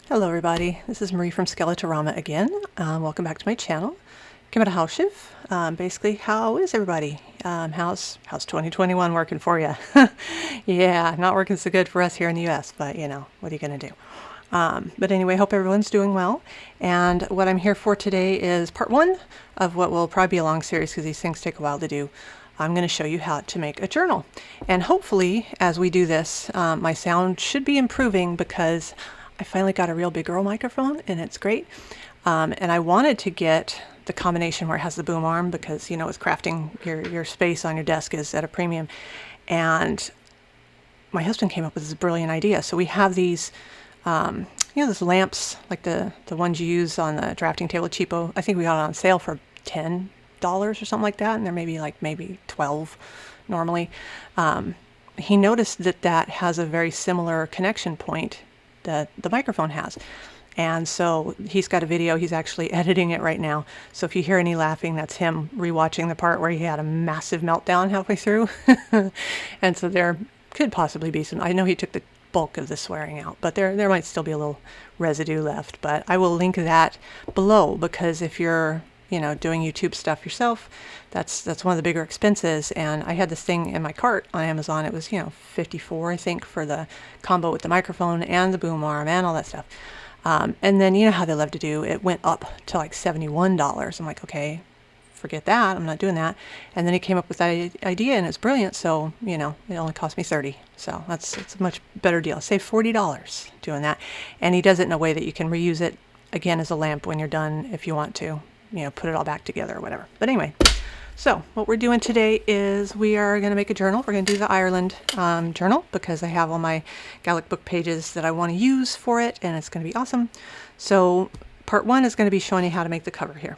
Hello everybody, this is Marie from Skeletorama again. Welcome back to my channel. Came out of house shift. Basically, how is everybody? How's 2021 working for you? Yeah, not working so good for us here in the US, but you know, what are you gonna do? But anyway, hope everyone's doing well. And what I'm here for today is part one of what will probably be a long series because these things take a while to do. I'm going to show you how to make a journal. And hopefully, as we do this, my sound should be improving because I finally got a real big girl microphone and it's great. And I wanted to get the combination where it has the boom arm because, you know, with crafting, your space on your desk is at a premium. And my husband came up with this brilliant idea. So we have these, you know, those lamps, like the ones you use on the drafting table, cheapo. I think we got it on sale for $10 or something like that. And they're maybe 12 normally. He noticed that has a very similar connection point that the microphone has. And so he's got a video, he's actually editing it right now. So if you hear any laughing, that's him rewatching the part where he had a massive meltdown halfway through. And so there could possibly be some, I know he took the bulk of the swearing out, but there might still be a little residue left. But I will link that below because if you're, you know, doing YouTube stuff yourself, that's one of the bigger expenses. And I had this thing in my cart on Amazon. It was, you know, $54, I think, for the combo with the microphone and the boom arm and all that stuff. And then you know how they love to do, it went up to like $71. I'm like, okay, forget that. I'm not doing that. And then he came up with that idea and it's brilliant. So, you know, it only cost me $30. So it's a much better deal. Save $40 doing that. And he does it in a way that you can reuse it again as a lamp when you're done if you want to, you know, put it all back together or whatever. But anyway, so what we're doing today is we are going to make a journal. We're going to do the Ireland journal because I have all my Gaelic book pages that I want to use for it, and it's going to be awesome. So part one is going to be showing you how to make the cover here.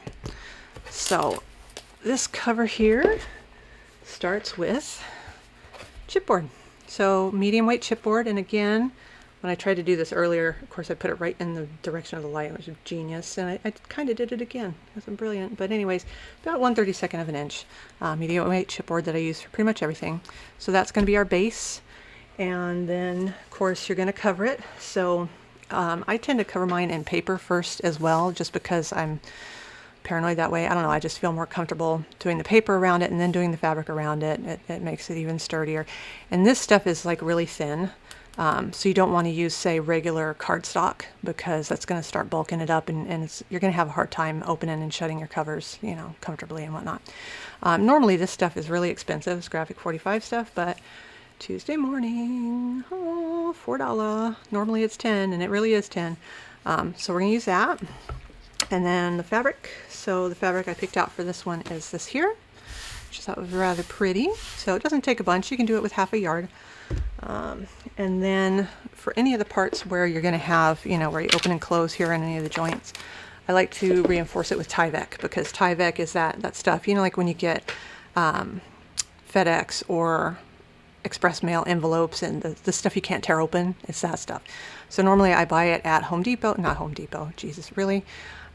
So this cover here starts with chipboard. So medium weight chipboard, and again, when I tried to do this earlier, of course, I put it right in the direction of the light, which is genius, and I kind of did it again. It was brilliant. But anyways, about 1/32 of an inch medium weight chipboard that I use for pretty much everything. So that's going to be our base, and then, of course, you're going to cover it. So I tend to cover mine in paper first as well, just because I'm paranoid that way. I don't know, I just feel more comfortable doing the paper around it and then doing the fabric around it. It makes it even sturdier. And this stuff is like really thin. So you don't want to use, say, regular cardstock because that's going to start bulking it up and you're going to have a hard time opening and shutting your covers, you know, comfortably and whatnot. Normally this stuff is really expensive, it's graphic 45 stuff, but Tuesday morning, oh, $4. Normally it's 10 and it really is 10. So we're going to use that. And then the fabric. So the fabric I picked out for this one is this here, which I thought was rather pretty. So it doesn't take a bunch, you can do it with half a yard. And then for any of the parts where you're going to have, you know, where you open and close here on any of the joints, I like to reinforce it with Tyvek because Tyvek is that stuff, you know, like when you get FedEx or express mail envelopes and the stuff you can't tear open, it's that stuff. So normally I buy it at Home Depot, not Home Depot, Jesus, really?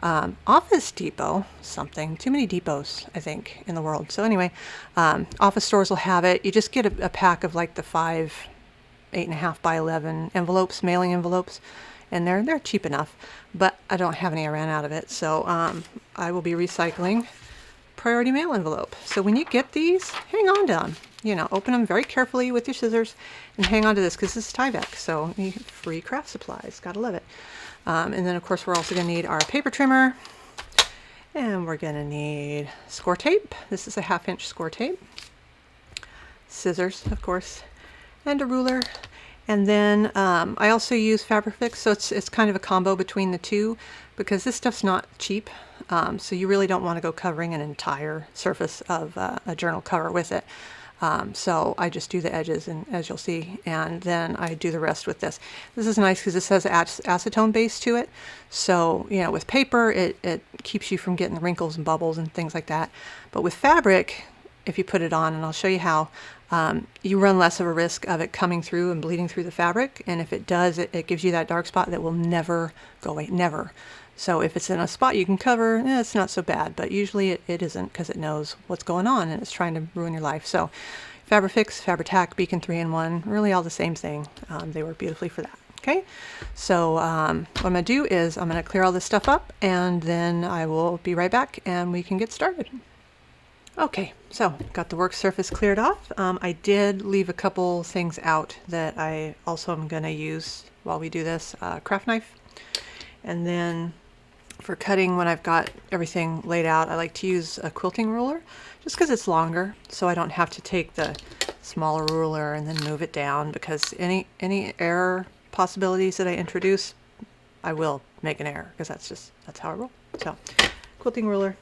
Office Depot, something, too many depots, I think, in the world. So anyway, office stores will have it. You just get a pack of like the 5 8.5 by 11 envelopes, mailing envelopes, and they're cheap enough, but I don't have any. I ran out of it, so I will be recycling priority mail envelope. So when you get these, hang on to them. You know, open them very carefully with your scissors and hang on to this because this is Tyvek, so free craft supplies, gotta love it. And then of course we're also going to need our paper trimmer, and we're going to need score tape. This is a 1/2 inch score tape, scissors of course, and a ruler. And then I also use Fabrifix, so it's kind of a combo between the two because this stuff's not cheap, so you really don't want to go covering an entire surface of a journal cover with it. So I just do the edges, and as you'll see, and then I do the rest with this. This is nice because this has acetone base to it, so you know, with paper it keeps you from getting wrinkles and bubbles and things like that. But with fabric, if you put it on, and I'll show you how, you run less of a risk of it coming through and bleeding through the fabric, and if it does, it gives you that dark spot that will never go away, never. So if it's in a spot you can cover, it's not so bad, but usually it isn't because it knows what's going on and it's trying to ruin your life. So Fabrifix, Fabri-Tac, Beacon 3-in-1, really all the same thing. They work beautifully for that. Okay, so what I'm going to do is I'm going to clear all this stuff up, and then I will be right back and we can get started. Okay, so got the work surface cleared off. I did leave a couple things out that I also am going to use while we do this. Craft knife, and then for cutting, when I've got everything laid out, I like to use a quilting ruler just because it's longer, so I don't have to take the smaller ruler and then move it down, because any error possibilities that I introduce, I will make an error, because that's how I roll. So quilting ruler.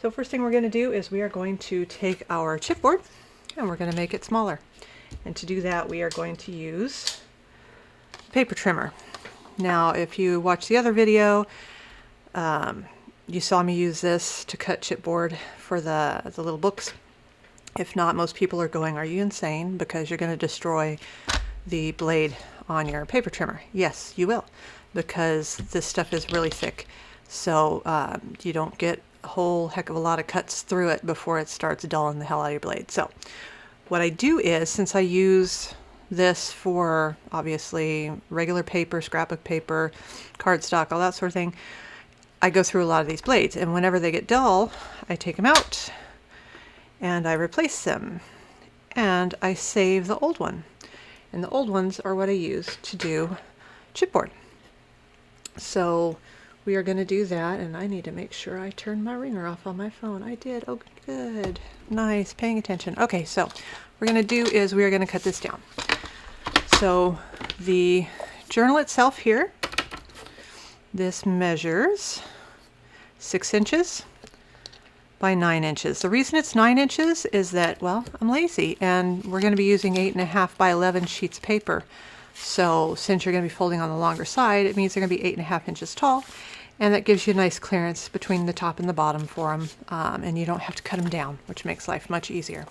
So first thing we're going to do is we are going to take our chipboard and we're going to make it smaller. And to do that, we are going to use a paper trimmer. Now, if you watch the other video, you saw me use this to cut chipboard for the little books. If not, most people are going, "Are you insane?" Because you're going to destroy the blade on your paper trimmer. Yes, you will, because this stuff is really thick. So you don't get a whole heck of a lot of cuts through it before it starts dulling the hell out of your blade. So what I do is, since I use this for obviously regular paper, scrapbook paper, cardstock, all that sort of thing, I go through a lot of these blades, and whenever they get dull, I take them out and I replace them, and I save the old one. And the old ones are what I use to do chipboard. So we are going to do that, and I need to make sure I turn my ringer off on my phone. I did. Oh, good. Nice. Paying attention. Okay, so what we're going to do is we are going to cut this down. So the journal itself here, this measures 6 inches by 9 inches. The reason it's 9 inches is that, well, I'm lazy, and we're going to be using 8.5 by 11 sheets of paper. So since you're going to be folding on the longer side, it means they're going to be 8.5 inches tall, and that gives you a nice clearance between the top and the bottom for them, and you don't have to cut them down, which makes life much easier.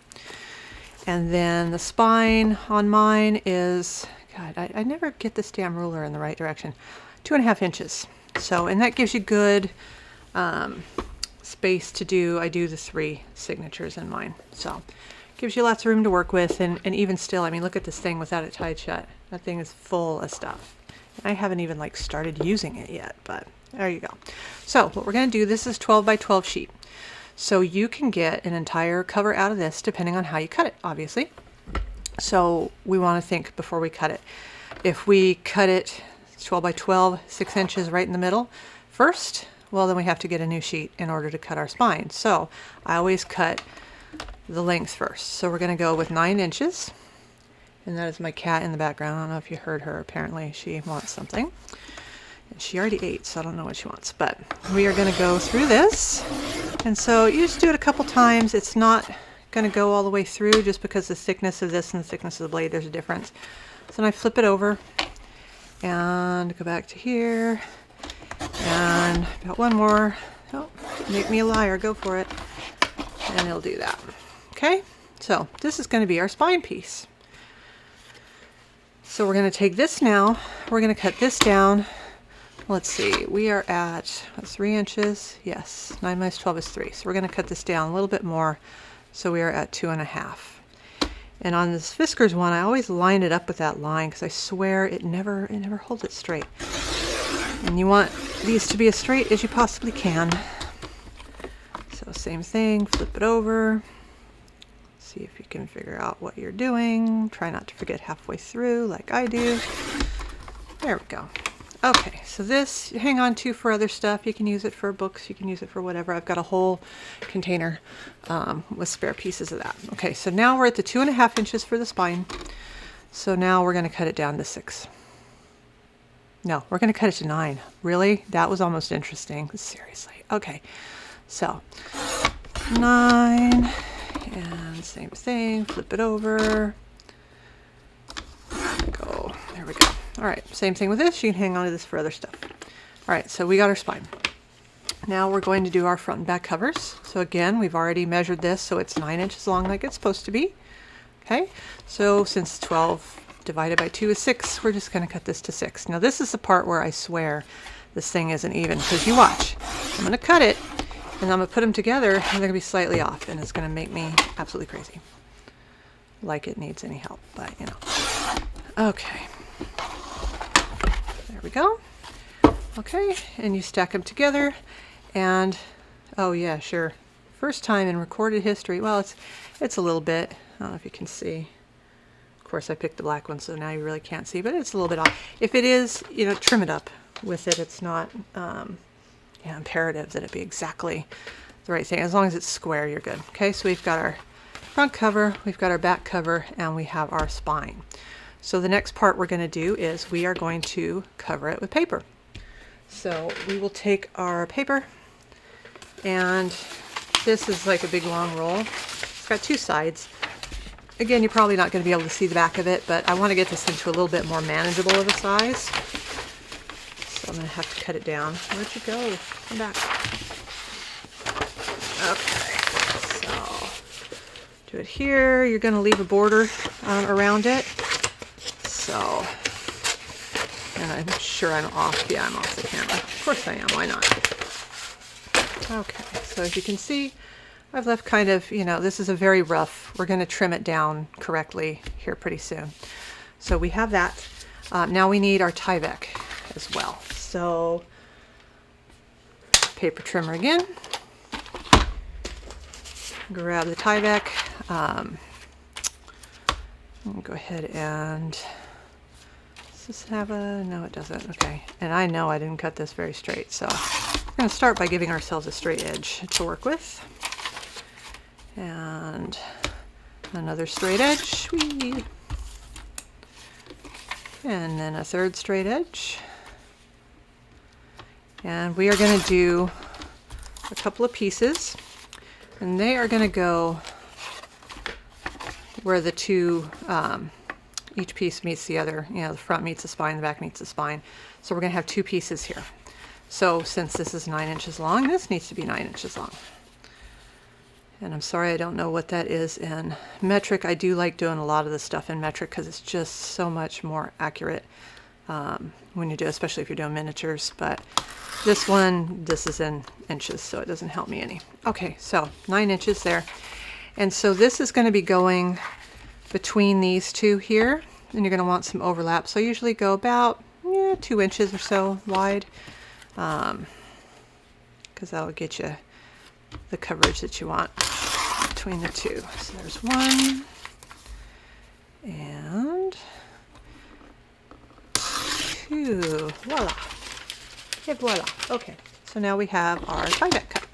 And then the spine on mine is, God, I never get this damn ruler in the right direction, 2.5 inches. So, and that gives you good space to do. I do the 3 signatures in mine, so gives you lots of room to work with. And even still, I mean, look at this thing without it tied shut. That thing is full of stuff. I haven't even like started using it yet, but there you go. So what we're going to do, this is 12 by 12 sheet. So you can get an entire cover out of this depending on how you cut it, obviously. So we want to think before we cut it. If we cut it 12 by 12, 6 inches right in the middle first, well, then we have to get a new sheet in order to cut our spine. So I always cut the length first. So we're going to go with 9 inches. And that is my cat in the background. I don't know if you heard her. Apparently she wants something. And she already ate, so I don't know what she wants. But we are going to go through this. And so you just do it a couple times. It's not going to go all the way through just because the thickness of this and the thickness of the blade, there's a difference. So then I flip it over and go back to here. And got one more. Oh, make me a liar. Go for it. And it'll do that. Okay? So this is going to be our spine piece. So we're going to take this now. We're going to cut this down. Let's see. We are at 3 inches. Yes. 9 minus 12 is 3. So we're going to cut this down a little bit more. So we are at 2.5. And on this Fiskars one, I always line it up with that line because I swear it never holds it straight. And you want these to be as straight as you possibly can. So same thing, flip it over. See if you can figure out what you're doing. Try not to forget halfway through like I do. There we go. Okay, so this you hang on to for other stuff. You can use it for books, you can use it for whatever. I've got a whole container with spare pieces of that. Okay, so now we're at the 2.5 inches for the spine. So now we're going to cut it down to 6. No, we're going to cut it to 9. Really? That was almost interesting. Seriously. Okay. So 9, and same thing, flip it over. Go. There we go. All right, same thing with this. You can hang on to this for other stuff. All right, so we got our spine. Now we're going to do our front and back covers. So again, we've already measured this, so it's 9 inches long like it's supposed to be. Okay, so since 12 divided by 2 is 6, we're just going to cut this to 6. Now this is the part where I swear this thing isn't even, because you watch. I'm going to cut it, and I'm going to put them together, and they're going to be slightly off, and it's going to make me absolutely crazy. Like it needs any help, but you know. Okay. There we go. Okay, and you stack them together, and oh yeah, sure. First time in recorded history. Well, it's a little bit. I don't know if you can see. Of course, I picked the black one, so now you really can't see, but it's a little bit off. If it is, you know, trim it up with it. It's not imperative that it be exactly the right thing. As long as it's square, you're good. Okay, so we've got our front cover, we've got our back cover, and we have our spine. So the next part we're going to do is we are going to cover it with paper. So we will take our paper, and this is like a big long roll. It's got two sides. Again, you're probably not going to be able to see the back of it, but I want to get this into a little bit more manageable of a size. So I'm going to have to cut it down. Where'd you go? Come back. Okay, so do it here. You're going to leave a border around it. So, and I'm sure I'm off. Yeah, I'm off the camera. Of course I am. Why not? Okay, so as you can see, I've left kind of, you know, this is a very rough. We're going to trim it down correctly here pretty soon. So we have that. Now we need our Tyvek as well. So paper trimmer again. Grab the Tyvek. Go ahead and, does this have a, no it doesn't, okay. And I know I didn't cut this very straight, so we're going to start by giving ourselves a straight edge to work with. And another straight edge, whee. And then a third straight edge. And we are going to do a couple of pieces, and they are going to go where the two, each piece meets the other. You know, the front meets the spine, the back meets the spine. So we're going to have two pieces here. So since this is 9 inches long, this needs to be 9 inches long. And I'm sorry I don't know what that is in metric. I do like doing a lot of this stuff in metric because it's just so much more accurate when you do, especially if you're doing miniatures. But this one, this is in inches, so it doesn't help me any. Okay, so 9 inches there. And so this is going to be going between these two here, and you're going to want some overlap. So I usually go about 2 inches or so wide, because that'll get you the coverage that you want between the two. So there's one, and two. Voila. Et voila. Okay, so now we have our Tyvek cut.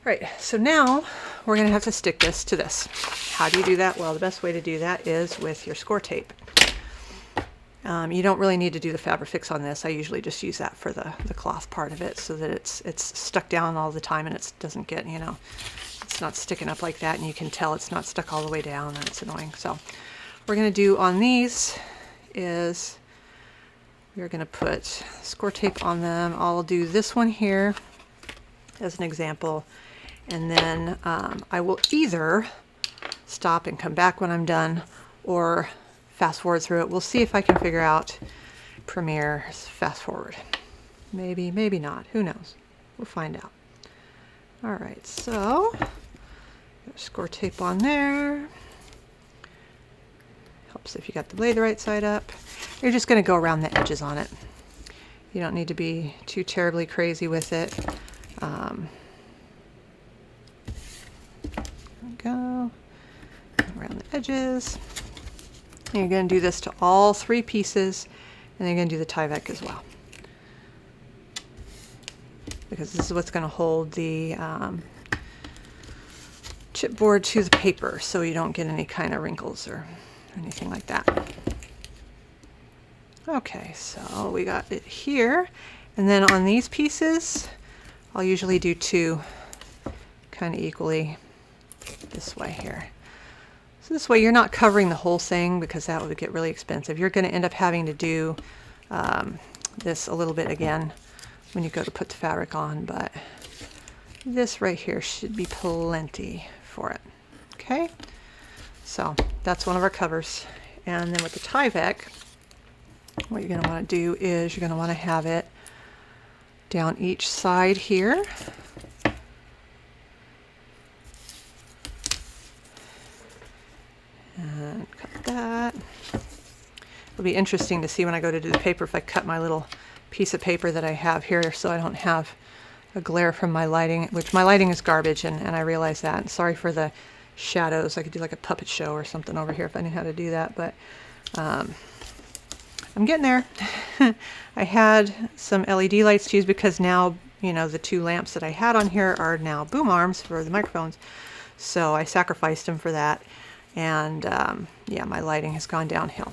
Right, so now we're going to have to stick this to this. How do you do that? Well, the best way to do that is with your score tape. You don't really need to do the Fabrifix on this. I usually just use that for the cloth part of it so that it's stuck down all the time and it doesn't get, you know, it's not sticking up like that, and you can tell it's not stuck all the way down, and it's annoying. So what we're going to do on these is we're going to put score tape on them. I'll do this one here as an example, and then I will either stop and come back when I'm done or fast forward through it. We'll see if I can figure out Premiere's fast forward. Maybe, maybe not. Who knows? We'll find out. All right, so score tape on there. Helps if you got the blade the right side up. You're just going to go around the edges on it. You don't need to be too terribly crazy with it. There we go. Around the edges. And you're going to do this to all 3 pieces, and then you're going to do the Tyvek as well, because this is what's going to hold the chipboard to the paper, so you don't get any kind of wrinkles or anything like that. Okay, so we got it here, and then on these pieces I'll usually do 2 kind of equally this way here. So this way you're not covering the whole thing, because that would get really expensive. You're going to end up having to do this a little bit again when you go to put the fabric on, but this right here should be plenty for it. Okay, so that's one of our covers. And then with the Tyvek, what you're going to want to do is you're going to want to have it down each side here. And cut that. it'll be interesting to see when I go to do the paper if I cut my little piece of paper that I have here so I don't have a glare from my lighting, which my lighting is garbage, and I realize that. Sorry for the shadows. I could do like a puppet show or something over here if I knew how to do that, but I'm getting there. I had some LED lights to use because now, you know, the two lamps that I had on here are now boom arms for the microphones, so I sacrificed them for that, and yeah, my lighting has gone downhill.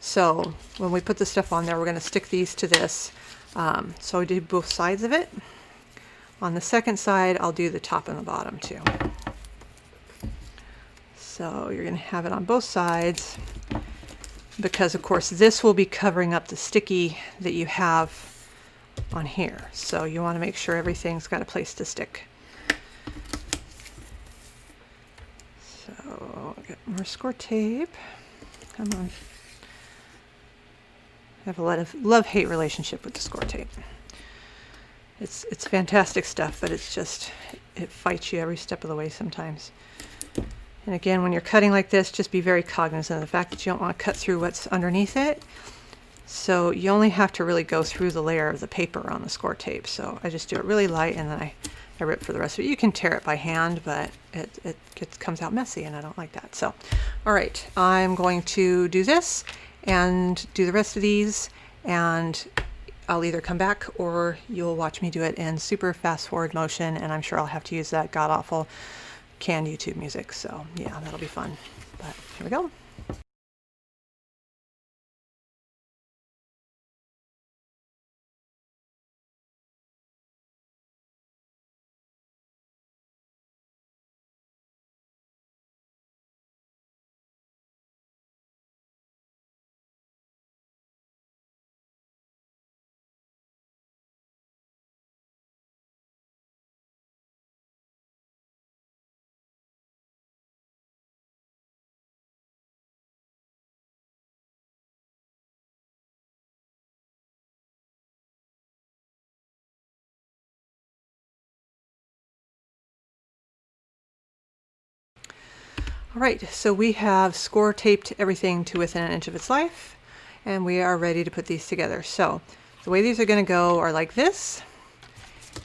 So when we put the stuff on there, we're going to stick these to this. So I do both sides of it. On the second side, I'll do the top and the bottom too. So you're going to have it on both sides because, of course, this will be covering up the sticky that you have on here. So you want to make sure everything's got a place to stick. So I'll get more score tape. Come on. I have a lot of love-hate relationship with the score tape. It's fantastic stuff, but it's just, it fights you every step of the way sometimes. And again, when you're cutting like this, just be very cognizant of the fact that you don't want to cut through what's underneath it. So you only have to really go through the layer of the paper on the score tape. So I just do it really light, and then I rip for the rest of it. You can tear it by hand, but it comes out messy, and I don't like that. So, all right, I'm going to do this and do the rest of these, and I'll either come back or you'll watch me do it in super fast forward motion, and I'm sure I'll have to use that god-awful canned YouTube music. So yeah, that'll be fun. But here we go. All right, so we have score taped everything to within 1 inch of its life, and we are ready to put these together. So the way these are going to go are like this,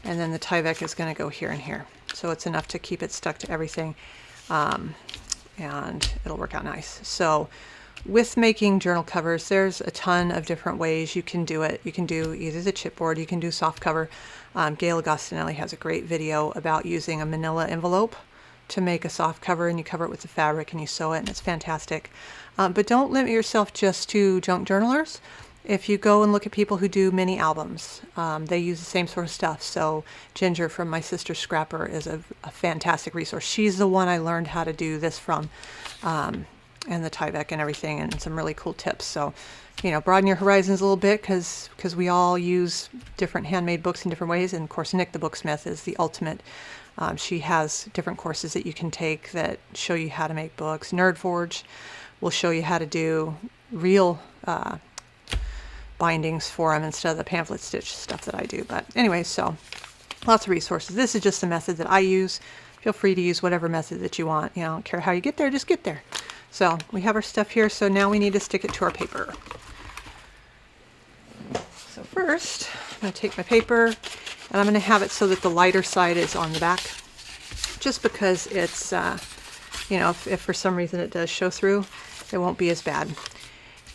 and then the Tyvek is going to go here and here. So it's enough to keep it stuck to everything, and it'll work out nice. So with making journal covers, there's a ton of different ways you can do it. You can do either the chipboard, you can do soft cover. Gayle Agostinelli has a great video about using a manila envelope to make a soft cover, and you cover it with the fabric and you sew it, and it's fantastic. But don't limit yourself just to junk journalers. If you go and look at people who do mini albums, they use the same sort of stuff. So Ginger from My Sister Scrapper is a fantastic resource. She's the one I learned how to do this from, and the Tyvek and everything, and some really cool tips. So, you know, broaden your horizons a little bit, because we all use different handmade books in different ways. And of course, Nik the Booksmith is the ultimate. She has different courses that you can take that show you how to make books. NerdForge will show you how to do real bindings for them instead of the pamphlet stitch stuff that I do. But anyway, so lots of resources. This is just the method that I use. Feel free to use whatever method that you want. You know, I don't care how you get there, just get there. So we have our stuff here, so now we need to stick it to our paper. So first, I'm going to take my paper, and I'm going to have it so that the lighter side is on the back, just because it's, you know, if for some reason it does show through, it won't be as bad.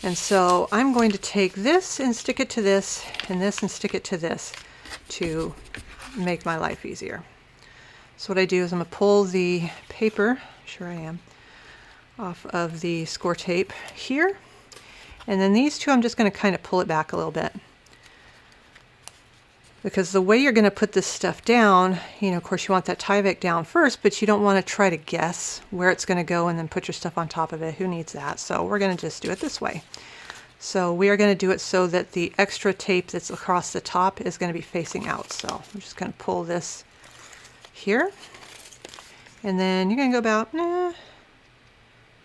And so I'm going to take this and stick it to this, and this and stick it to this to make my life easier. So what I do is I'm going to pull the paper, sure I am, off of the score tape here. And then these two, I'm just going to kind of pull it back a little bit. Because the way you're going to put this stuff down, you know, of course you want that Tyvek down first, but you don't want to try to guess where it's going to go and then put your stuff on top of it. Who needs that? So we're going to just do it this way. So we are going to do it so that the extra tape that's across the top is going to be facing out. So I'm just going to pull this here. And then you're going to go about,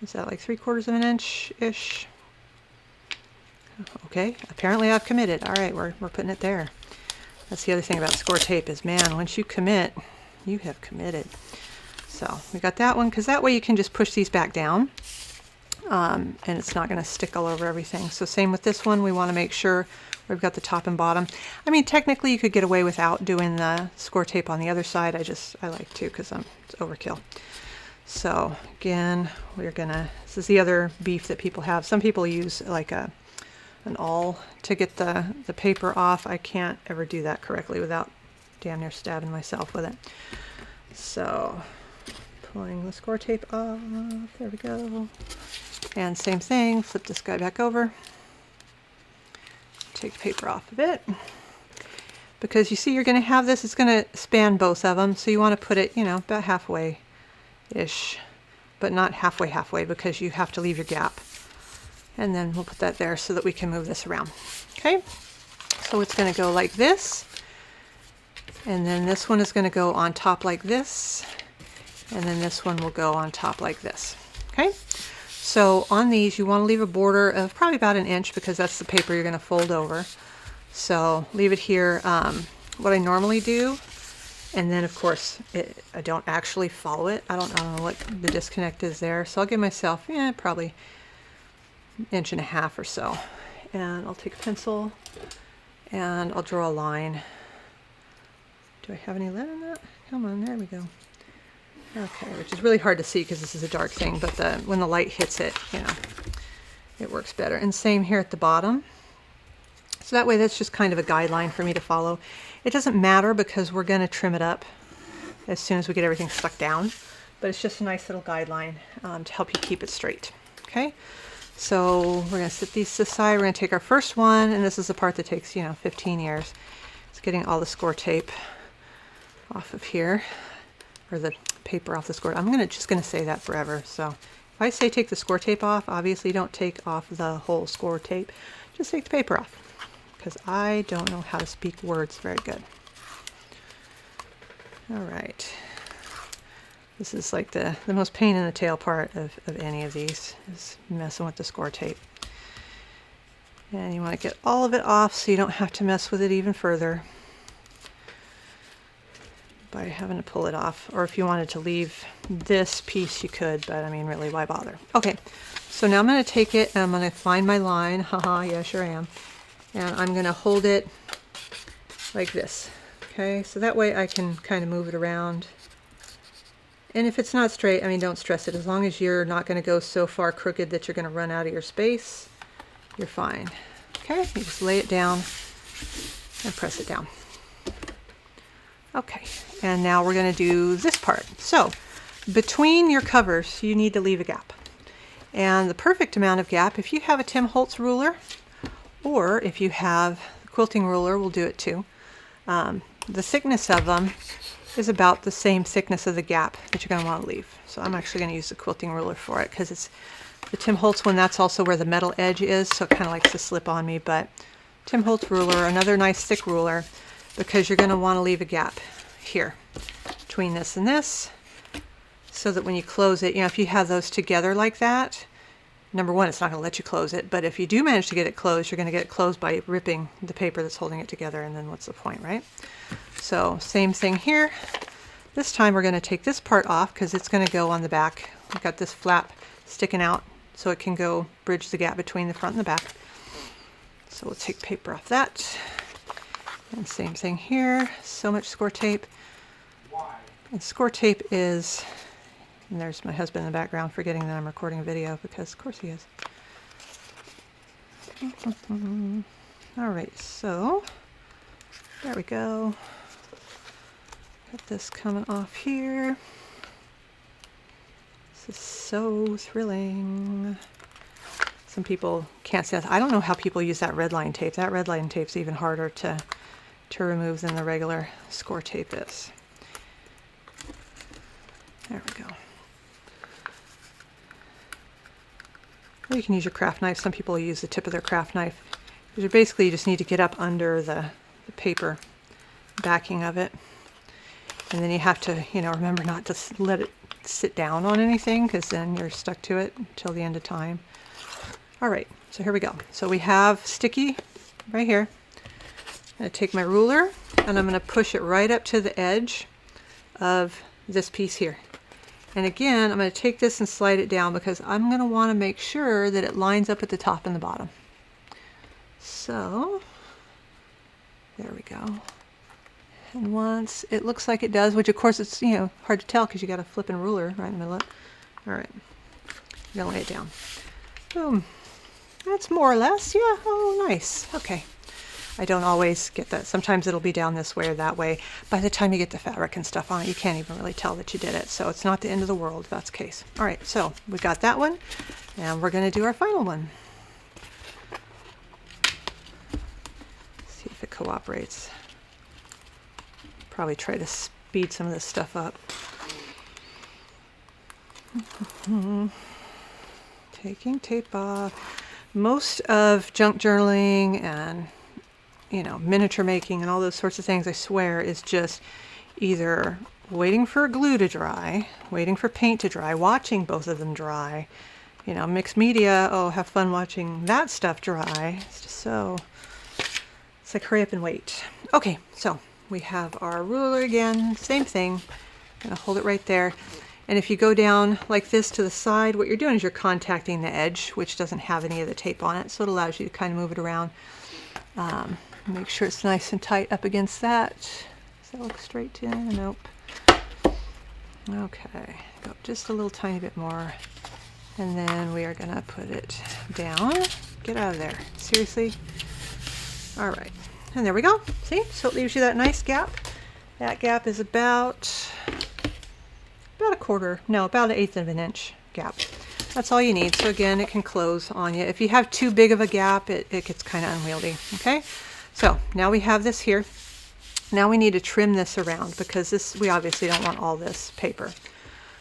is that like 3/4 of an inch-ish? Okay, apparently I've committed. All right, we're putting it there. That's the other thing about score tape is, man, once you commit, you have committed. So we got that one, because that way you can just push these back down. and it's not going to stick all over everything. So same with this one, we want to make sure we've got the top and bottom. I mean, technically you could get away without doing the score tape on the other side. I like to because it's overkill. So again, this is the other beef that people have. Some people use like an awl to get the paper off. I can't ever do that correctly without damn near stabbing myself with it. So pulling the score tape off, there we go. And same thing, flip this guy back over. Take the paper off of it. Because you see you're going to have this, it's going to span both of them. So you want to put it, about halfway-ish. But not halfway because you have to leave your gap. And then we'll put that there so that we can move this around. Okay? So it's going to go like this. And then this one is going to go on top like this. And then this one will go on top like this. Okay? So on these, you want to leave a border of probably about 1 inch because that's the paper you're going to fold over. So leave it here. What I normally do, and then of course, I don't actually follow it. I don't know what the disconnect is there. So I'll give myself, probably 1.5 inches or so. And I'll take a pencil and I'll draw a line. Do I have any lead in that? Come on, there we go. Okay, which is really hard to see because this is a dark thing, but when the light hits it, it works better. And same here at the bottom. So that way that's just kind of a guideline for me to follow. It doesn't matter because we're going to trim it up as soon as we get everything stuck down, but it's just a nice little guideline to help you keep it straight. Okay, so we're going to set these aside. We're going to take our first one, and this is the part that takes 15 years. It's getting all the score tape off of here, or the paper off the score. I'm just going to say that forever. So if I say take the score tape off, obviously don't take off the whole score tape. Just take the paper off because I don't know how to speak words very good. All right. This is like the most pain in the tail part of any of these is messing with the score tape. And you want to get all of it off so you don't have to mess with it even further by having to pull it off. Or if you wanted to leave this piece, you could, but I mean, really, why bother? Okay, so now I'm going to take it and I'm going to find my line. Haha, yeah, sure I am. And I'm going to hold it like this. Okay, so that way I can kind of move it around. And if it's not straight, I mean, don't stress it. As long as you're not going to go so far crooked that you're going to run out of your space, you're fine. Okay, you just lay it down and press it down. Okay, and now we're going to do this part. So between your covers, you need to leave a gap. And the perfect amount of gap, if you have a Tim Holtz ruler, or if you have a quilting ruler, will do it too. The thickness of them is about the same thickness of the gap that you're going to want to leave. So I'm actually going to use the quilting ruler for it because it's the Tim Holtz one. That's also where the metal edge is, so it kind of likes to slip on me. But Tim Holtz ruler, another nice thick ruler, because you're going to want to leave a gap here between this and this so that when you close it, if you have those together like that, number one, it's not going to let you close it, but if you do manage to get it closed, you're going to get it closed by ripping the paper that's holding it together, and then what's the point, right? So same thing here. This time we're going to take this part off because it's going to go on the back. We've got this flap sticking out so it can go bridge the gap between the front and the back. So we'll take paper off that. And same thing here, so much score tape. And score tape is, and there's my husband in the background forgetting that I'm recording a video because of course he is. All right, so there we go. Got this coming off here. This is so thrilling. Some people can't see that. I don't know how people use that red line tape. That red line tape's even harder to remove than the regular score tape is. There we go. Or you can use your craft knife. Some people use the tip of their craft knife. Because basically you just need to get up under the paper backing of it. And then you have to, remember not to let it sit down on anything because then you're stuck to it until the end of time. All right, so here we go. So we have sticky right here. I'm going to take my ruler and I'm going to push it right up to the edge of this piece here. And again, I'm going to take this and slide it down because I'm going to want to make sure that it lines up at the top and the bottom. So there we go. And once it looks like it does, which of course it's, you know, hard to tell because you got a flipping ruler right in the middle. All right, I'm going to lay it down. Boom. That's more or less, yeah. Oh, nice. Okay. I don't always get that. Sometimes it'll be down this way or that way. By the time you get the fabric and stuff on it, you can't even really tell that you did it. So it's not the end of the world if that's the case. All right, so we got that one, and we're going to do our final one. See if it cooperates. Probably try to speed some of this stuff up. Taking tape off. Most of junk journaling and, you know, miniature making and all those sorts of things, I swear, is just either waiting for glue to dry, waiting for paint to dry, watching both of them dry. You know, mixed media, oh, have fun watching that stuff dry. It's just so, it's like hurry up and wait. Okay, so we have our ruler again, same thing. I'm gonna hold it right there. And if you go down like this to the side, what you're doing is you're contacting the edge, which doesn't have any of the tape on it, so it allows you to kind of move it around. Make sure it's nice and tight up against that. Does that look straight to? Nope. Okay, go just a little tiny bit more. And then we are gonna put it down. Get out of there, seriously? All right, and there we go. See, so it leaves you that nice gap. That gap is about a quarter, no, about 1/8 of an inch gap. That's all you need. So again, it can close on you. If you have too big of a gap, it gets kind of unwieldy. Okay, so now we have this here. Now we need to trim this around because this, we obviously don't want all this paper.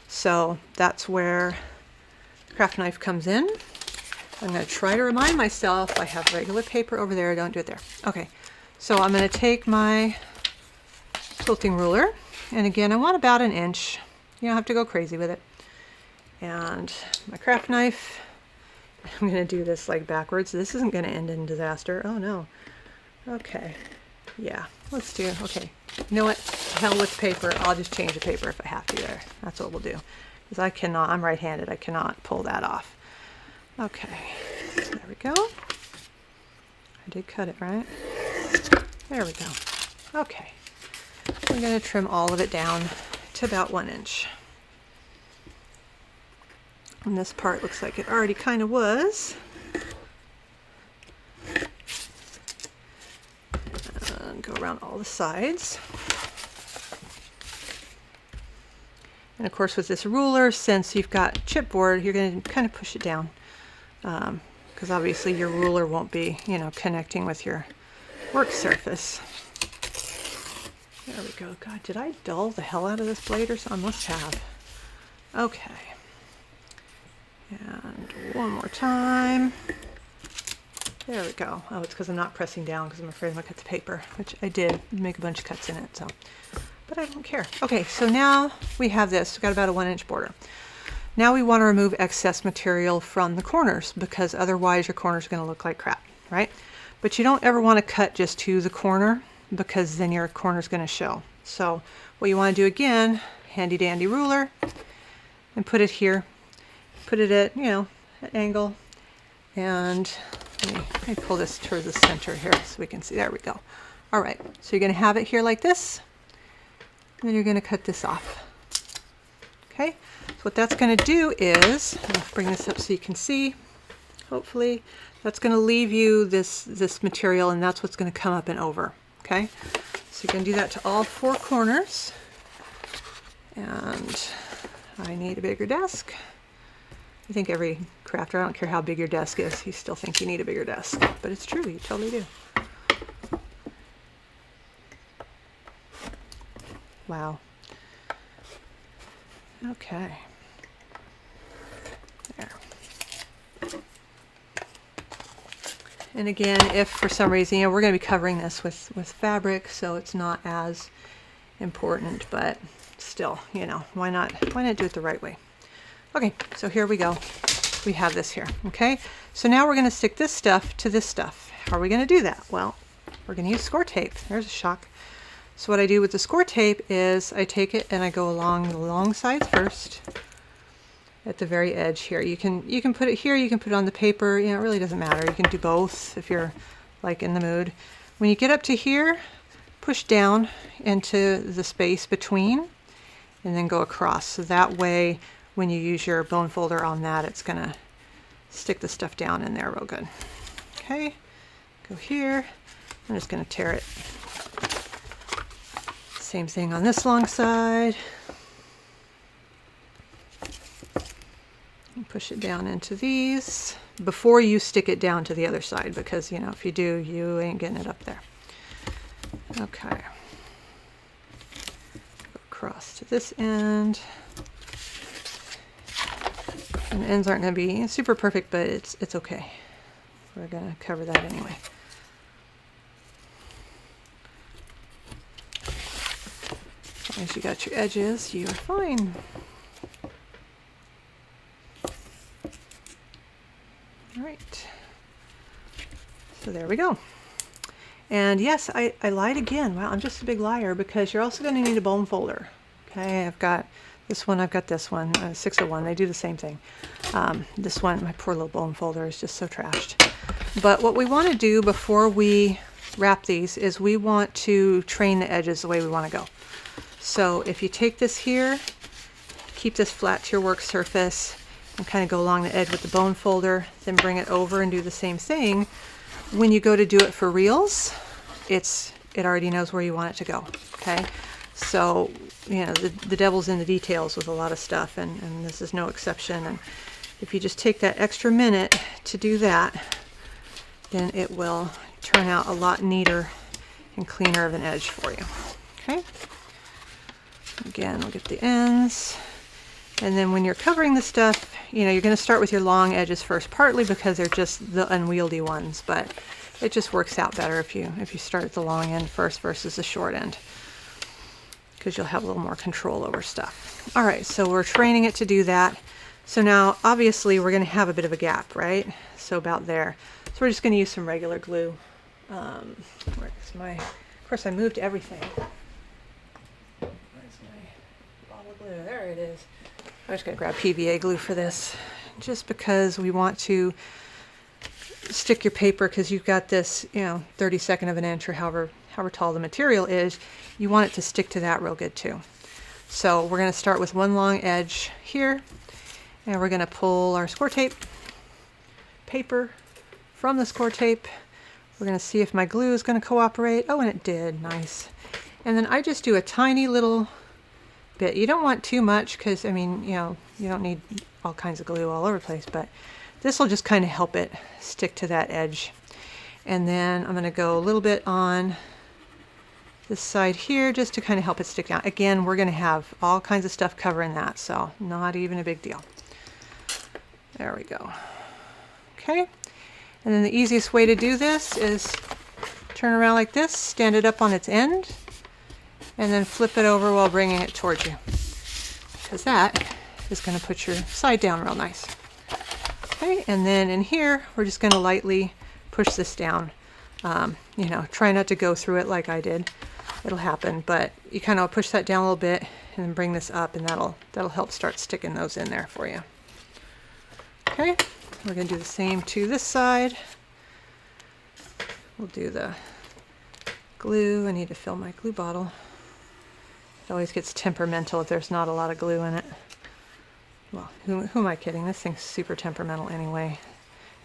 So that's where craft knife comes in. I'm going to try to remind myself I have regular paper over there. Don't do it there. Okay, so I'm going to take my quilting ruler, and again, I want about 1 inch. You don't have to go crazy with it. And my craft knife, I'm going to do this like backwards. This isn't going to end in disaster. Oh no. Okay. Yeah, let's do, okay. You know what? Hell with paper. I'll just change the paper if I have to there. That's what we'll do. Because I cannot, I'm right-handed. I cannot pull that off. Okay. There we go. I did cut it, right? There we go. Okay. I'm going to trim all of it down to about 1 inch. And this part looks like it already kind of was. And go around all the sides. And of course with this ruler, since you've got chipboard, you're going to kind of push it down. Because obviously your ruler won't be, you know, connecting with your work surface. There we go. God, did I dull the hell out of this blade or something? I must have. Okay. And one more time. There we go. Oh, it's because I'm not pressing down because I'm afraid I'm going to cut the paper, which I did make a bunch of cuts in it, so. But I don't care. Okay, so now we have this. We've got about a 1 inch border. Now we want to remove excess material from the corners because otherwise your corners are going to look like crap, right? But you don't ever want to cut just to the corner because then your corner is going to show. So what you want to do again, handy dandy ruler, and put it here. Put it at, you know, an angle, and let me pull this towards the center here so we can see. There we go. All right, so you're going to have it here like this, and then you're going to cut this off. Okay, so what that's going to do is, I'll bring this up so you can see, hopefully, that's going to leave you this material, and that's what's going to come up and over. Okay, so you're going to do that to all 4 corners, and I need a bigger desk. I think every crafter, I don't care how big your desk is, you still think you need a bigger desk. But it's true, you totally do. Wow. Okay. There. And again, if for some reason, you know, we're going to be covering this with fabric, so it's not as important, but still, you know, why not do it the right way? Okay, so here we go. We have this here, okay? So now we're going to stick this stuff to this stuff. How are we going to do that? Well, we're going to use score tape. There's a shock. So what I do with the score tape is I take it and I go along the long sides first, at the very edge here. You can put it here, you can put it on the paper, you know, it really doesn't matter. You can do both if you're like in the mood. When you get up to here, push down into the space between and then go across. So that way when you use your bone folder on that, it's gonna stick the stuff down in there real good. Okay, go here. I'm just gonna tear it. Same thing on this long side. And push it down into these before you stick it down to the other side, because you know, if you do, you ain't getting it up there. Okay. Go across to this end. And the ends aren't going to be super perfect, but it's okay. We're going to cover that anyway. As long as you got your edges, you're fine. All right. So there we go. And yes, I lied again. Wow, I'm just a big liar, because you're also going to need a bone folder. Okay, I've got this one, I've got this one, 601. They do the same thing. This one, my poor little bone folder, is just so trashed. But what we want to do before we wrap these is we want to train the edges the way we want to go. So if you take this here, keep this flat to your work surface, and kind of go along the edge with the bone folder, then bring it over and do the same thing. When you go to do it for reels, it already knows where you want it to go. Okay, so you know the devil's in the details with a lot of stuff, and this is no exception. And if you just take that extra minute to do that, then it will turn out a lot neater and cleaner of an edge for you. Okay, again, we'll get the ends. And then when you're covering the stuff, you know, you're going to start with your long edges first, partly because they're just the unwieldy ones, but it just works out better if you start at the long end first versus the short end, because you'll have a little more control over stuff. All right, so we're training it to do that. So now, obviously, we're going to have a bit of a gap, right? So about there. So we're just going to use some regular glue. Where's my, of course, I moved everything. Where's my bottle of glue? There it is. I'm just going to grab PVA glue for this, just because we want to stick your paper, because you've got this, you know, 32nd of an inch or however tall the material is. You want it to stick to that real good too. So we're going to start with one long edge here, and we're going to pull our score tape paper from the score tape. We're going to see if my glue is going to cooperate. Oh, and it did. Nice. And then I just do a tiny little bit. You don't want too much, because I mean, you know, you don't need all kinds of glue all over the place, but this will just kind of help it stick to that edge. And then I'm going to go a little bit on this side here, just to kind of help it stick down. Again, we're going to have all kinds of stuff covering that, so not even a big deal. There we go. Okay, and then the easiest way to do this is turn around like this, stand it up on its end, and then flip it over while bringing it towards you, because that is going to put your side down real nice. Okay, and then in here, we're just going to lightly push this down. You know, try not to go through it like I did. It'll happen, but you kind of push that down a little bit and then bring this up, and that'll help start sticking those in there for you. Okay, we're going to do the same to this side. We'll do the glue. I need to fill my glue bottle. It always gets temperamental if there's not a lot of glue in it. Well, who am I kidding? This thing's super temperamental anyway.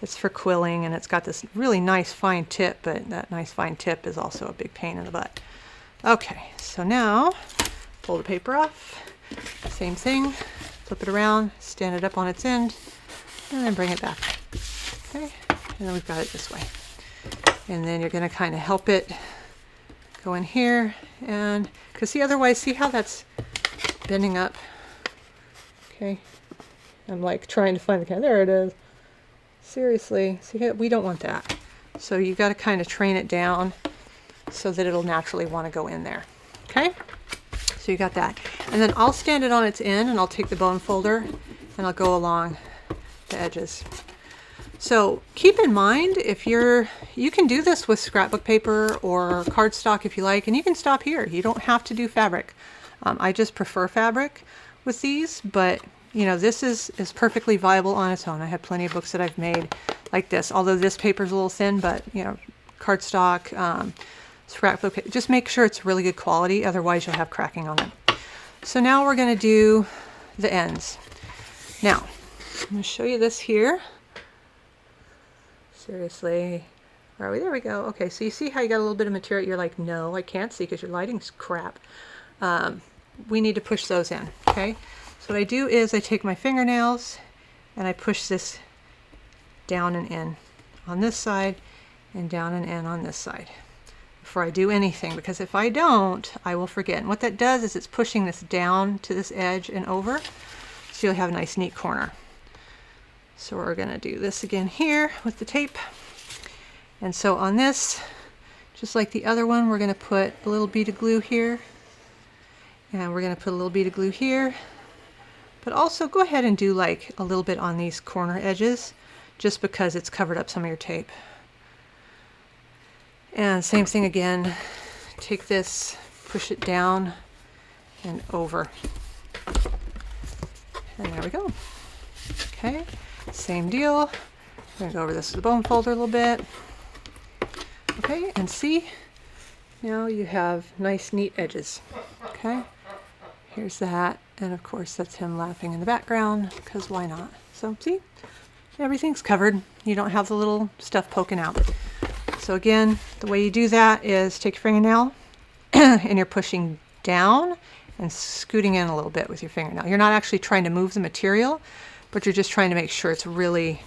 It's for quilling, and it's got this really nice fine tip, but that nice fine tip is also a big pain in the butt. Okay, so now pull the paper off. Same thing. Flip it around, stand it up on its end, and then bring it back. Okay, and then we've got it this way. And then you're going to kind of help it go in here, and because see, otherwise, see how that's bending up? Okay, I'm like trying to find the kind. There it is. Seriously, see, we don't want that. So you got to kind of train it down so that it'll naturally want to go in there. Okay, so you got that, and then I'll stand it on its end, and I'll take the bone folder and I'll go along the edges. So keep in mind, if you can do this with scrapbook paper or cardstock if you like, and you can stop here. You don't have to do fabric. I just prefer fabric with these, but you know, this is perfectly viable on its own. I have plenty of books that I've made like this, although this paper is a little thin, but you know, cardstock, scrapbook, just make sure it's really good quality, otherwise you'll have cracking on it. So now we're going to do the ends. Now, I'm going to show you this here. Seriously, where are we? There we go. Okay, so you see how you got a little bit of material. You're like, no, I can't see because your lighting's crap. We need to push those in, okay? So what I do is I take my fingernails and I push this down and in on this side and down and in on this side before I do anything, because if I don't, I will forget. And what that does is it's pushing this down to this edge and over, so you'll have a nice neat corner. So we're going to do this again here with the tape. And so on this, just like the other one, we're going to put a little bead of glue here. And we're going to put a little bead of glue here. But also go ahead and do like a little bit on these corner edges, just because it's covered up some of your tape. And same thing again, take this, push it down and over. And there we go. Okay. Same deal. I'm going to go over this with the bone folder a little bit. Okay, and see, now you have nice neat edges. Okay, here's that, and of course that's him laughing in the background, because why not? So see, everything's covered. You don't have the little stuff poking out. So again, the way you do that is take your fingernail and you're pushing down and scooting in a little bit with your fingernail. You're not actually trying to move the material, but you're just trying to make sure it's really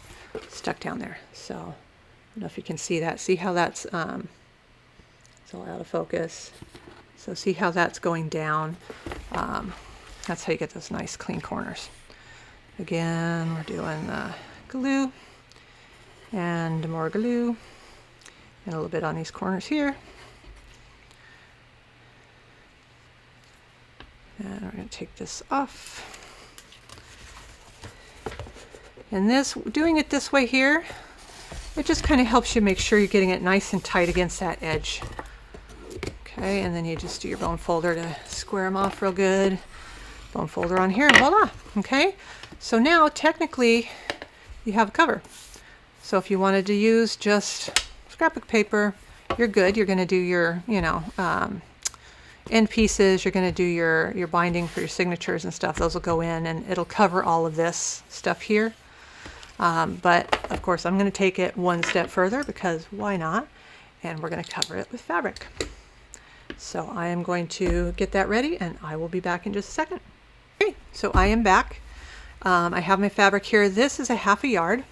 stuck down there. So I don't know if you can see that. See how that's it's all out of focus. So see how that's going down. That's how you get those nice clean corners. Again, we're doing the glue and more glue and a little bit on these corners here. And we're going to take this off. And this, doing it this way here, it just kind of helps you make sure you're getting it nice and tight against that edge. Okay, and then you just do your bone folder to square them off real good. Bone folder on here, and voila. Okay, so now technically you have a cover. So if you wanted to use just scrapbook paper, you're good. You're going to do your, you know, end pieces. You're going to do your binding for your signatures and stuff. Those will go in, and it'll cover all of this stuff here. But of course I'm going to take it one step further, because why not? And we're going to cover it with fabric. So I am going to get that ready, and I will be back in just a second. Okay, so I am back. I have my fabric here. This is a 1/2 yard.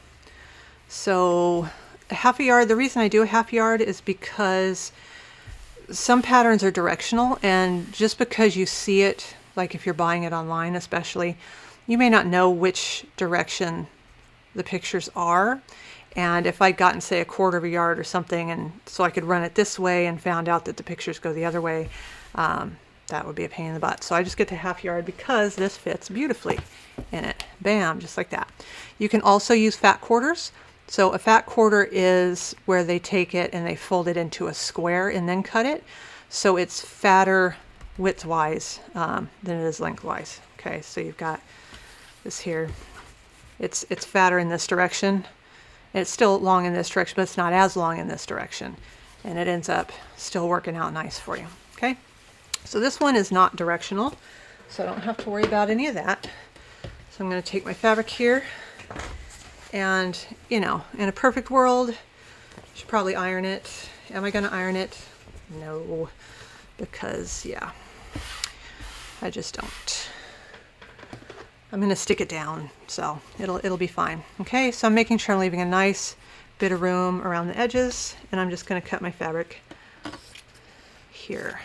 So a 1/2 yard, the reason I do a 1/2 yard is because some patterns are directional, and just because you see it, like if you're buying it online especially, you may not know which direction the pictures are. And if I'd gotten, say, a 1/4 yard or something, and so I could run it this way and found out that the pictures go the other way, that would be a pain in the butt. So I just get the 1/2 yard because this fits beautifully in it. Bam, just like that. You can also use fat quarters. So a fat quarter is where they take it and they fold it into a square and then cut it. So it's fatter width-wise than it is lengthwise. Okay, so you've got this here. It's fatter in this direction. And it's still long in this direction, but it's not as long in this direction. And it ends up still working out nice for you. Okay, so this one is not directional, so I don't have to worry about any of that. So I'm going to take my fabric here, and you know, in a perfect world, I should probably iron it. Am I going to iron it? No, because yeah, I just don't. I'm going to stick it down, so it'll be fine. Okay, so I'm making sure I'm leaving a nice bit of room around the edges, and I'm just going to cut my fabric here.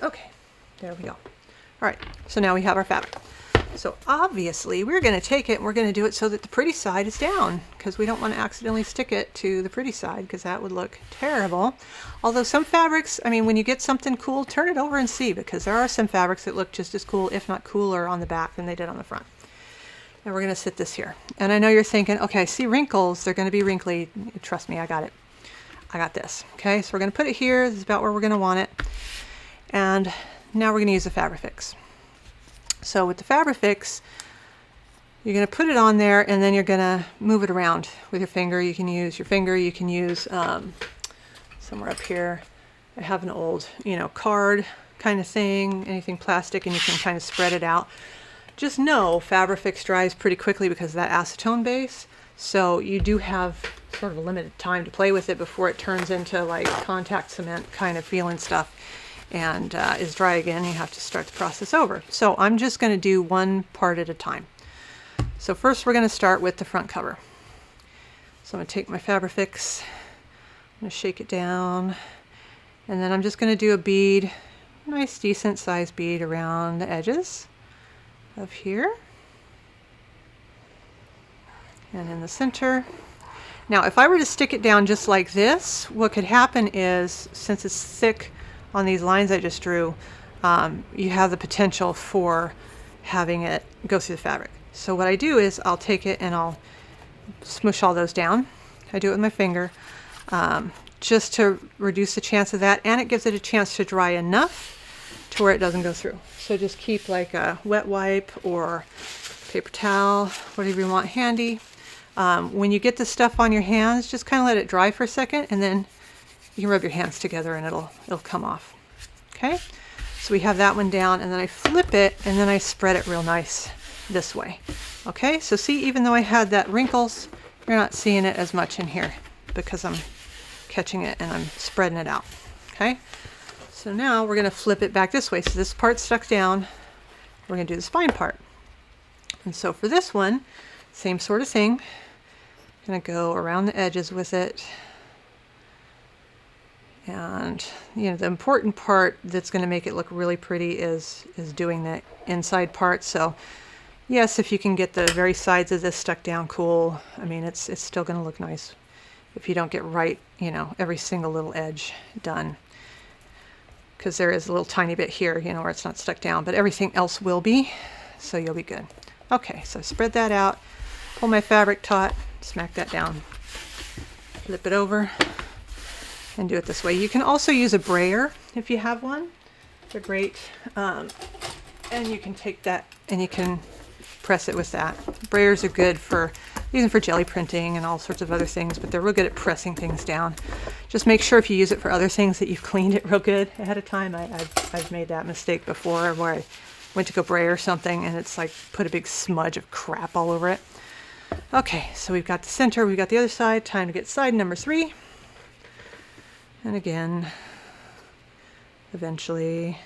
Okay, there we go. All right, so now we have our fabric. So obviously we're going to take it and we're going to do it so that the pretty side is down, because we don't want to accidentally stick it to the pretty side, because that would look terrible. Although some fabrics, I mean, when you get something cool, turn it over and see, because there are some fabrics that look just as cool, if not cooler, on the back than they did on the front. And we're going to sit this here. And I know you're thinking, okay, I see wrinkles, they're going to be wrinkly. Trust me, I got it. I got this. Okay, so we're going to put it here. This is about where we're going to want it. And now we're going to use the Fabrifix. So with the Fabrifix, you're going to put it on there, and then you're going to move it around with your finger. You can use your finger, you can use somewhere up here, I have an old, card kind of thing, anything plastic, and you can kind of spread it out. Just know Fabrifix dries pretty quickly because of that acetone base, so you do have sort of a limited time to play with it before it turns into like contact cement kind of feeling stuff and is dry again. You have to start the process over. So I'm just going to do one part at a time. So first we're going to start with the front cover. So I'm going to take my Fabrifix, I'm going to shake it down, and then I'm just going to do a bead, nice decent sized bead around the edges of here and in the center. Now if I were to stick it down just like this, what could happen is, since it's thick on these lines I just drew, you have the potential for having it go through the fabric. So what I do is I'll take it and I'll smush all those down. I do it with my finger just to reduce the chance of that, and it gives it a chance to dry enough to where it doesn't go through. So just keep like a wet wipe or paper towel, whatever you want handy. When you get the stuff on your hands, just kind of let it dry for a second, and then you can rub your hands together and it'll come off. Okay, so we have that one down, and then I flip it and then I spread it real nice this way. Okay, so see, even though I had that wrinkles, you're not seeing it as much in here because I'm catching it and I'm spreading it out. Okay, so now we're going to flip it back this way. So this part's stuck down. We're going to do the spine part. And so for this one, same sort of thing. I'm going to go around the edges with it. And the important part that's going to make it look really pretty is doing the inside part. So yes, if you can get the very sides of this stuck down, cool. I mean, it's still going to look nice if you don't get right, every single little edge done. Because there is a little tiny bit here, where it's not stuck down, but everything else will be, so you'll be good. Okay, so spread that out, pull my fabric taut, smack that down, flip it over, and do it this way. You can also use a brayer if you have one. They're great. And you can take that and you can press it with that. Brayers are good for using for jelly printing and all sorts of other things, but they're real good at pressing things down. Just make sure if you use it for other things that you've cleaned it real good ahead of time. I've made that mistake before where I went to go brayer something and it's like put a big smudge of crap all over it. Okay, so we've got the center, we've got the other side. Time to get side number 3. And again, eventually,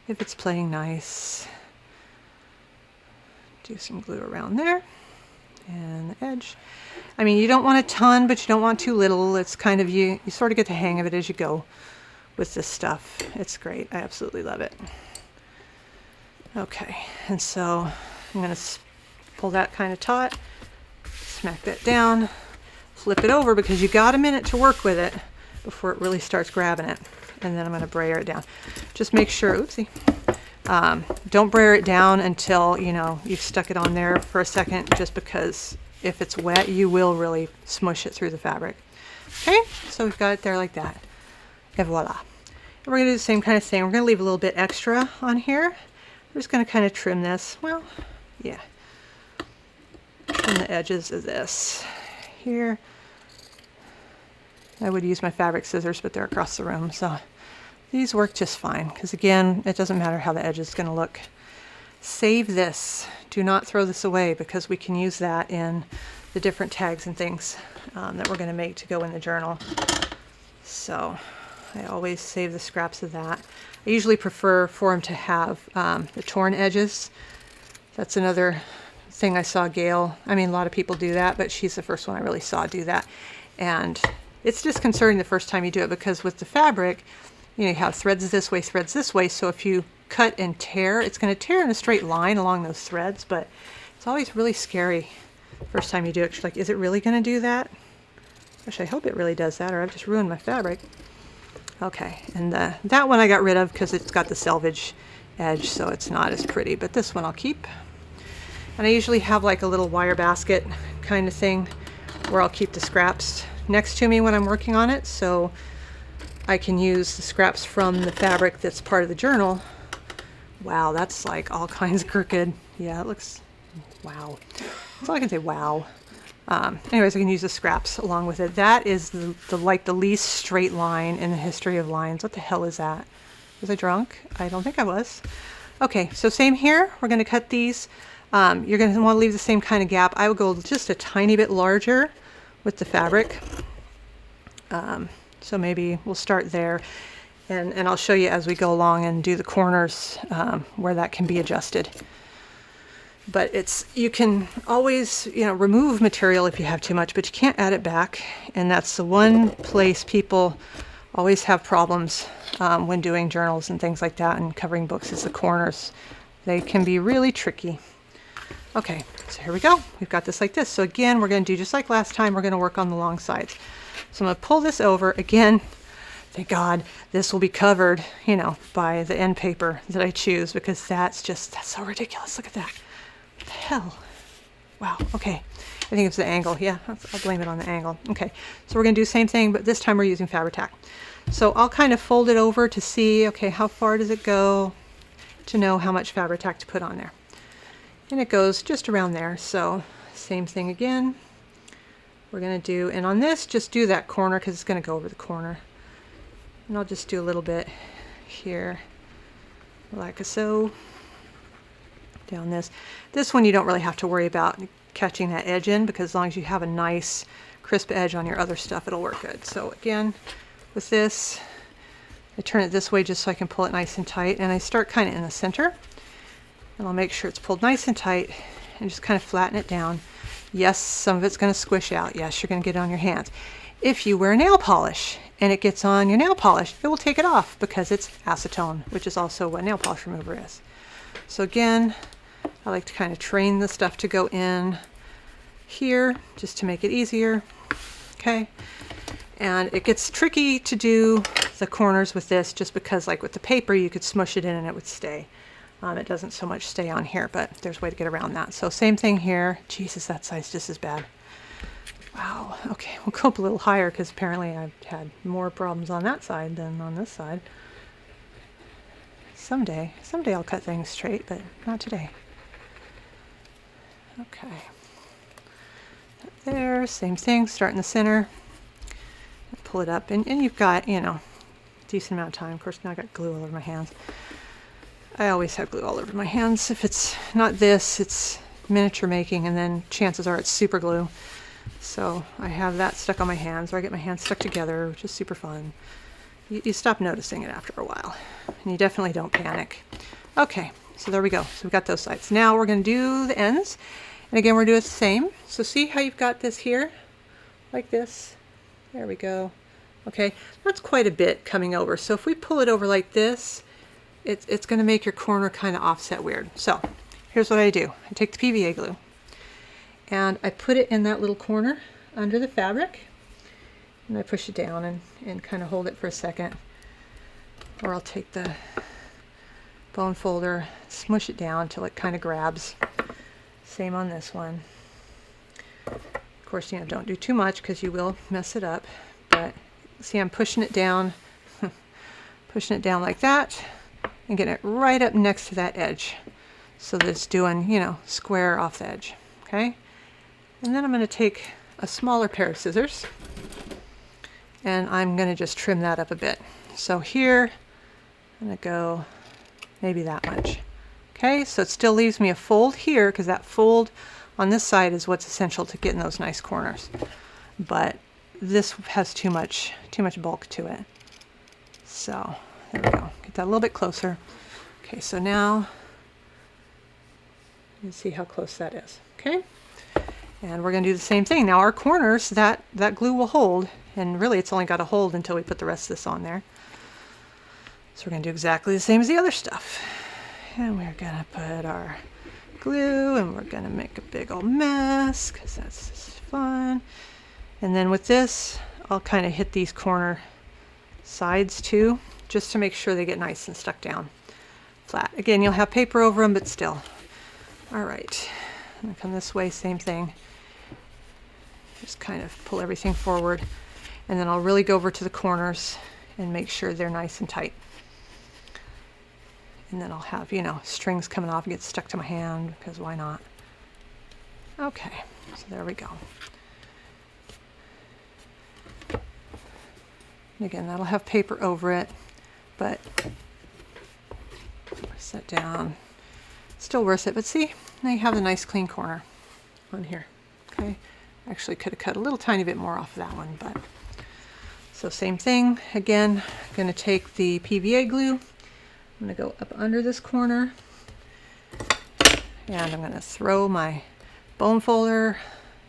if it's playing nice, do some glue around there and the edge. I mean, you don't want a ton, but you don't want too little. It's kind of, you sort of get the hang of it as you go with this stuff. It's great. I absolutely love it. Okay, and so I'm going to pull that kind of taut, smack that down, flip it over because you got a minute to work with it before it really starts grabbing it. And then I'm going to brayer it down. Just make sure, oopsie, don't brayer it down until you've stuck it on there for a second, just because if it's wet you will really smush it through the fabric. Okay, so we've got it there like that, and voila. And we're going to do the same kind of thing. We're going to leave a little bit extra on here. We're just going to kind of trim this, well, yeah, trim the edges of this here. I would use my fabric scissors, but they're across the room, so these work just fine, because again, it doesn't matter how the edge is going to look. Save this. Do not throw this away, because we can use that in the different tags and things that we're going to make to go in the journal. So I always save the scraps of that. I usually prefer for them to have the torn edges. That's another thing I saw Gayle. I mean, a lot of people do that, but she's the first one I really saw do that. And it's disconcerting the first time you do it, because with the fabric, you have threads this way, so if you cut and tear, it's going to tear in a straight line along those threads, but it's always really scary first time you do it. You're like, is it really going to do that? Gosh, I hope it really does that, or I've just ruined my fabric. Okay, and that one I got rid of because it's got the selvage edge, so it's not as pretty, but this one I'll keep. And I usually have like a little wire basket kind of thing where I'll keep the scraps next to me when I'm working on it, so I can use the scraps from the fabric that's part of the journal. Wow, that's like all kinds of crooked. Yeah, it looks, wow. That's all I can say, wow. Anyways, I can use the scraps along with it. That is like the least straight line in the history of lines. What the hell is that? Was I drunk? I don't think I was. Okay, so same here. We're going to cut these. You're going to want to leave the same kind of gap. I would go just a tiny bit larger with the fabric. So maybe we'll start there. And I'll show you as we go along and do the corners where that can be adjusted. But you can always, remove material if you have too much, but you can't add it back. And that's the one place people always have problems when doing journals and things like that and covering books, is the corners. They can be really tricky. Okay, so here we go. We've got this like this. So again, we're going to do just like last time, we're going to work on the long sides. So I'm going to pull this over again. Thank God this will be covered, by the end paper that I choose, because that's so ridiculous. Look at that. What the hell? Wow. Okay. I think it's the angle. Yeah, I'll blame it on the angle. Okay. So we're going to do the same thing, but this time we're using Fabri-Tac. So I'll kind of fold it over to see, okay, how far does it go, to know how much Fabri-Tac to put on there. And it goes just around there. So same thing again. We're going to do, and on this, just do that corner because it's going to go over the corner. And I'll just do a little bit here, like so, down this. This one you don't really have to worry about catching that edge in, because as long as you have a nice crisp edge on your other stuff, it'll work good. So again, with this, I turn it this way just so I can pull it nice and tight, and I start kind of in the center, and I'll make sure it's pulled nice and tight, and just kind of flatten it down. Yes, some of it's going to squish out. Yes, you're going to get it on your hands. If you wear nail polish and it gets on your nail polish, it will take it off because it's acetone, which is also what nail polish remover is. So again, I like to kind of train the stuff to go in here just to make it easier. Okay. And it gets tricky to do the corners with this just because, like with the paper, you could smush it in and it would stay. It doesn't so much stay on here, but there's a way to get around that. So same thing here. Jesus, that side's just as bad. Wow. Okay, we'll go up a little higher because apparently I've had more problems on that side than on this side. Someday I'll cut things straight, but not today. Okay. There, same thing, start in the center. Pull it up, and you've got, a decent amount of time. Of course, now I've got glue all over my hands. I always have glue all over my hands. If it's not this, it's miniature making, and then chances are it's super glue. So I have that stuck on my hands, or I get my hands stuck together, which is super fun. You stop noticing it after a while, and you definitely don't panic. Okay, so there we go. So we've got those sides. Now we're going to do the ends, and again we're doing the same. So see how you've got this here, like this. There we go. Okay, that's quite a bit coming over. So if we pull it over like this, it's going to make your corner kind of offset weird. So here's what I do. I take the PVA glue and I put it in that little corner under the fabric, and I push it down and kind of hold it for a second. Or I'll take the bone folder, smush it down till it kind of grabs. Same on this one. Of course, don't do too much because you will mess it up. But see, I'm pushing it down, pushing it down like that, and getting it right up next to that edge so that it's doing, square off the edge. Okay? And then I'm going to take a smaller pair of scissors, and I'm going to just trim that up a bit. So here, I'm going to go maybe that much. Okay, so it still leaves me a fold here because that fold on this side is what's essential to getting those nice corners. But this has too much bulk to it. So there we go. Get that a little bit closer. Okay, so now you see how close that is. Okay, and we're going to do the same thing. Now our corners, that glue will hold, and really it's only got to hold until we put the rest of this on there. So we're going to do exactly the same as the other stuff. And we're going to put our glue, and we're going to make a big old mess because that's just fun. And then with this, I'll kind of hit these corner sides too, just to make sure they get nice and stuck down flat. Again, you'll have paper over them, but still. All right, I'm gonna come this way, same thing. Just kind of pull everything forward, and then I'll really go over to the corners and make sure they're nice and tight. And then I'll have, you know, strings coming off and get stuck to my hand, because why not? Okay, so there we go. And again, that'll have paper over it, but set down, still worth it. But see, now you have a nice clean corner on here. Okay, actually could have cut a little tiny bit more off of that one, but so same thing. Again, I'm going to take the PVA glue. I'm going to go up under this corner, and I'm going to throw my bone folder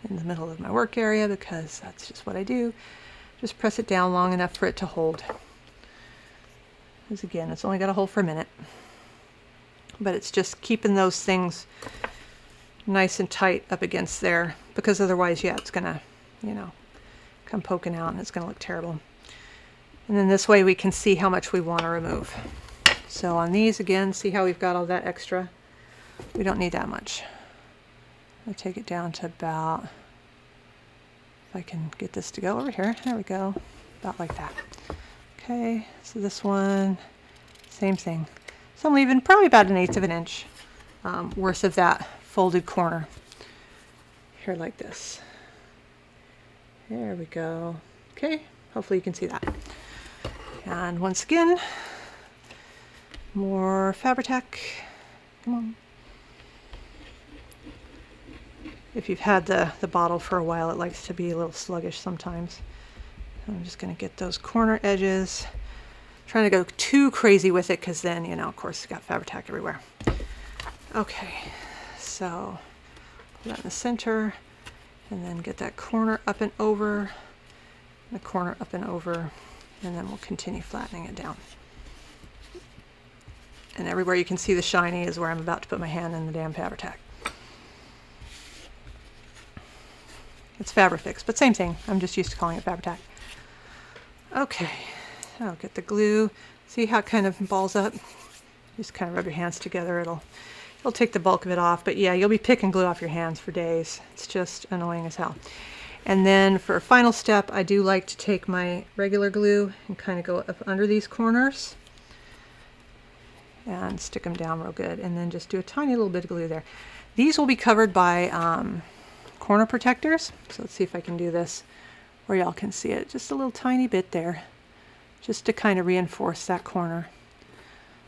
in the middle of my work area, because that's just what I do. Just press it down long enough for it to hold. Because again, it's only got to hold for a minute. But it's just keeping those things nice and tight up against there, because otherwise, yeah, it's going to, you know, come poking out and it's going to look terrible. And then this way we can see how much we want to remove. So on these, again, see how we've got all that extra? We don't need that much. I'll take it down to about, if I can get this to go over here, there we go, about like that. Okay, so this one, same thing. So I'm leaving probably about 1/8 of an inch worth of that folded corner here, like this. There we go. Okay, hopefully you can see that. And once again, more Fabri-Tac. Come on. If you've had the bottle for a while, it likes to be a little sluggish sometimes. I'm just going to get those corner edges. Trying to go too crazy with it, because then, you know, of course, it's got Fabri-Tac everywhere. Okay, so put that in the center, and then get that corner up and over, the corner up and over, and then we'll continue flattening it down. And everywhere you can see the shiny is where I'm about to put my hand in the damn Fabri-Tac. It's Fabri-Fix, but same thing. I'm just used to calling it Fabri-Tac. Okay, I'll get the glue. See how it kind of balls up? Just kind of rub your hands together. It'll take the bulk of it off. But yeah, you'll be picking glue off your hands for days. It's just annoying as hell. And then for a final step, I do like to take my regular glue and kind of go up under these corners and stick them down real good. And then just do a tiny little bit of glue there. These will be covered by corner protectors. So let's see if I can do this where y'all can see it. Just a little tiny bit there, just to kind of reinforce that corner.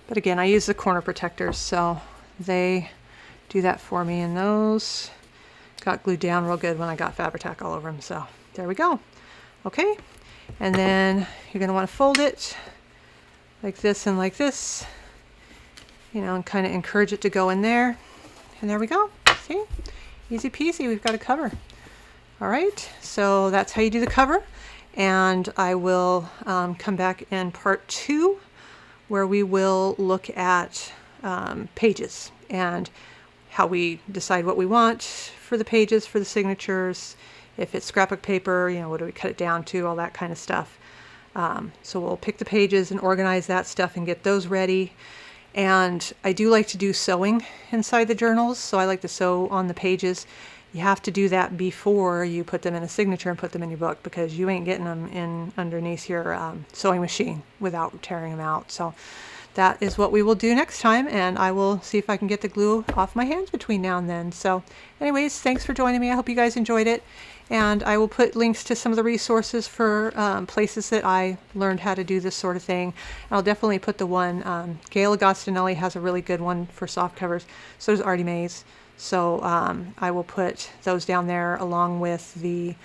But again, I use the corner protectors, so they do that for me, and those got glued down real good when I got Fabri-Tac all over them. So there we go. Okay, and then you're going to want to fold it like this and like this, you know, and kind of encourage it to go in there. And there we go. See? Easy peasy, we've got a cover. All right, so that's how you do the cover. And I will come back in part 2, where we will look at pages and how we decide what we want for the pages, for the signatures. If it's scrapbook paper, you know, what do we cut it down to, all that kind of stuff. So we'll pick the pages and organize that stuff and get those ready. And I do like to do sewing inside the journals, so I like to sew on the pages. You have to do that before you put them in a signature and put them in your book, because you ain't getting them in underneath your sewing machine without tearing them out. So that is what we will do next time, and I will see if I can get the glue off my hands between now and then. So anyways, thanks for joining me. I hope you guys enjoyed it. And I will put links to some of the resources for places that I learned how to do this sort of thing. I'll definitely put the one, Gayle Agostinelli has a really good one for soft covers. So does ARTYmaze. So I will put those down there along with the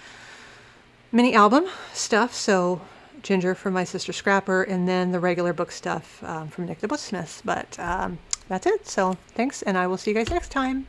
mini album stuff. So Ginger from My Sister Scrapper, and then the regular book stuff from Nik the Booksmith. But that's it. So thanks, and I will see you guys next time.